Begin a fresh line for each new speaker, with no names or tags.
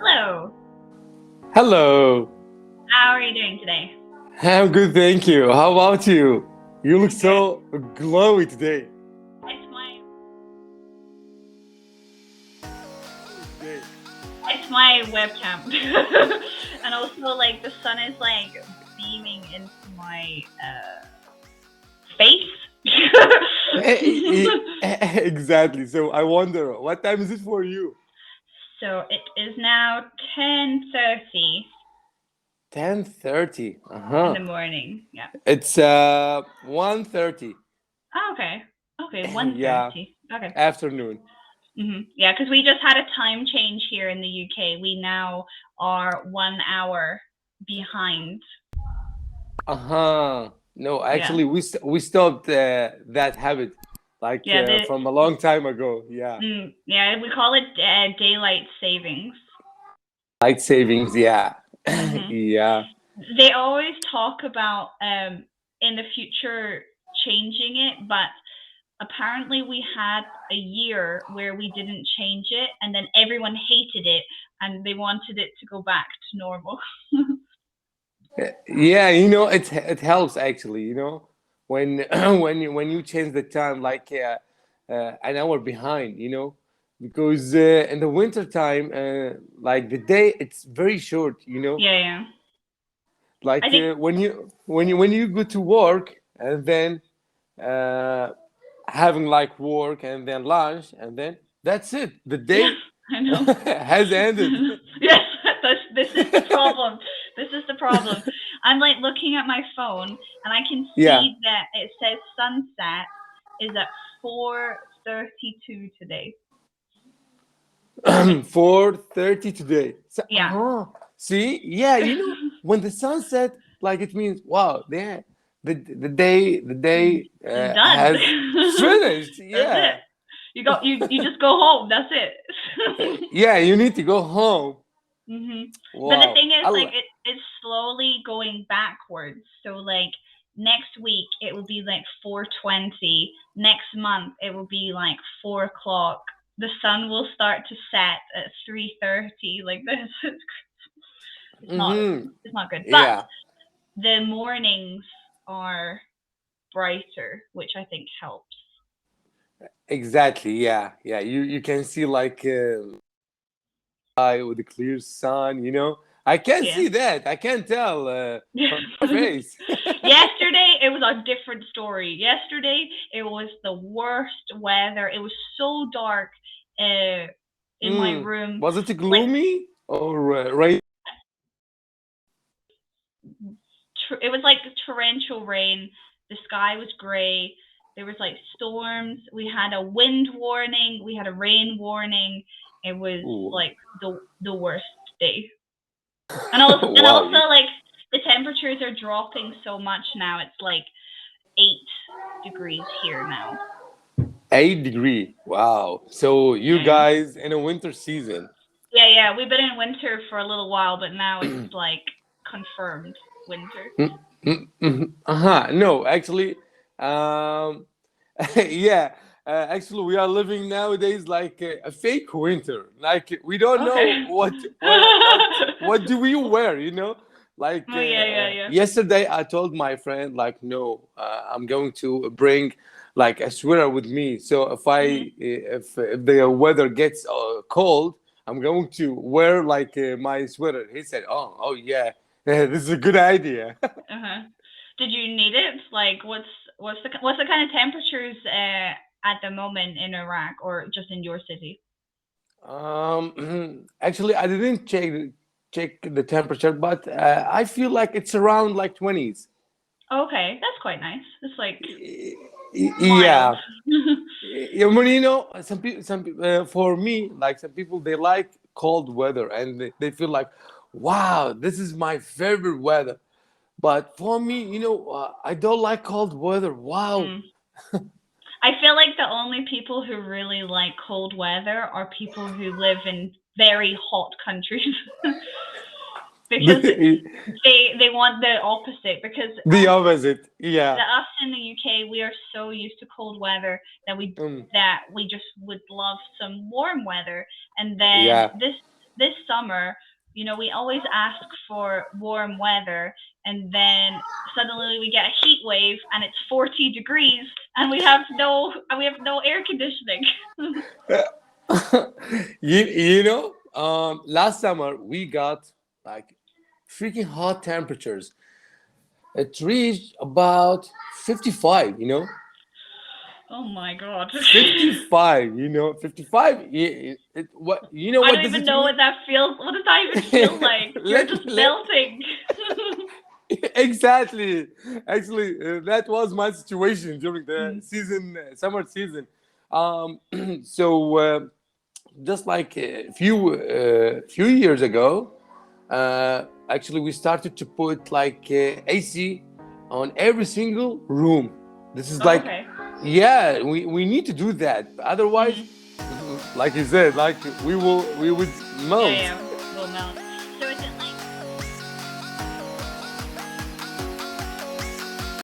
Hello.
Hello.
How are you doing today?
I'm good, thank you. How about you? You look
I'm good.
so glowy today.
It's my
Today.
it's my webcam, and also like the sun is like beaming into my face.
Exactly. So I wonder, what time is it for you?
So it is now 10:30
10:30.
in the
Uh-huh.
morning. Yeah.
It's 1:30.
Oh, okay. Okay,
Yeah,
1:30. Okay.
afternoon.
Yeah, because we just had a time change here in the UK. We now are 1 hour behind.
Uh-huh. No,
Yeah.
actually we stopped that habit like
Yeah, the
from a long time ago. Yeah.
yeah, we call it daylight savings.
Light savings, yeah.
hmm
Yeah.
They always talk about in the future changing it, but apparently we had a year where we didn't change it, and then everyone hated it, and they wanted it to go back to normal.
Yeah, it helps actually, when when you change the time like an hour behind, because in the winter time, like the day it's very short,
Yeah, yeah. I
like
think
when you go to work and then uh, having like work and then lunch and then that's it. The
yeah,
day
I know.
has ended.
Yes, this is the problem. This is the problem. I'm like looking at my phone and I can
Yeah.
see that it says sunset is at 4:32 today. Like
4:30 today. So,
yeah.
see, yeah, when the sun set, like it means wow, yeah, the day
It's done.
has finished.
That's it.
Yeah.
You just go home. That's it.
Yeah, you need to go home.
But the
Wow.
thing is, like, it's slowly going backwards. So, like, next week it will be like 4:20. Next month it will be like 4 o'clock. The sun will start to set at 3:30. Like this, it's not
Mm-hmm.
it's not good. But
Yeah,
the mornings are brighter, which I think helps.
exactly. Yeah, yeah. You can see like sky with a clear sun. I can
Yeah.
see that. I can tell from your face.
Yesterday it was a different story. Yesterday it was the worst weather. It was so dark in my room.
Was it
Like
gloomy or rain?
it was like torrential rain. The sky was gray. There was like storms. We had a wind warning. We had a rain warning. It was
Ooh.
like the worst day. And also
Wow,
like the temperatures are dropping so much now. It's like 8 degrees here now.
8 degree. Wow. So you
Yeah, yeah.
guys in a winter season.
Yeah, yeah. We've been in winter for a little while, but now it's like confirmed winter.
Uh-huh. No, actually, um, yeah. Actually, we are living nowadays like a fake winter. Like we don't
Okay.
know what do we wear. Like
Oh yeah, yeah, yeah.
yesterday, I told my friend like, no, I'm going to bring like a sweater with me. So
Mhm.
if the weather gets cold, I'm going to wear like my sweater. He said, oh yeah, this is a good idea.
Uh-huh. Did you need it? Like, what's the kind of temperatures at the moment in Iraq or just in your city?
Actually, I didn't check the temperature, but I feel like it's around like 20s.
Okay, that's quite nice. It's like mild.
Yeah. Yeah, well, some people, for me, like some people, they like cold weather and they feel like, wow, this is my favorite weather. But for me, I don't like cold weather. Wow.
Mm. I feel like the only people who really like cold weather are people who live in very hot countries. Because
the
they want the opposite because
opposite. Yeah.
us in the UK we are so used to cold weather that
Mm,
we just would love some warm weather, and then
yeah.
this summer, you know, we always ask for warm weather, and then suddenly we get a heat wave and it's 40 degrees and we have no air conditioning.
You know, last summer we got like freaking hot temperatures. It reached about 55, you know?
Oh my god.
55, you know, 55. What you know
I
what
don't
the
even know
situation?
what that feels. What does that even feel like? You're
let
just
let
melting.
exactly. Actually, that was my situation during the
Mm.
season, summer season. Um, so just like a few years ago, actually we started to put like AC on every single room. This is
Oh,
like,
okay.
yeah, we need to do that. Otherwise,
Mm.
like you said, like we would
Yeah,
melt.
yeah, will melt. So is it like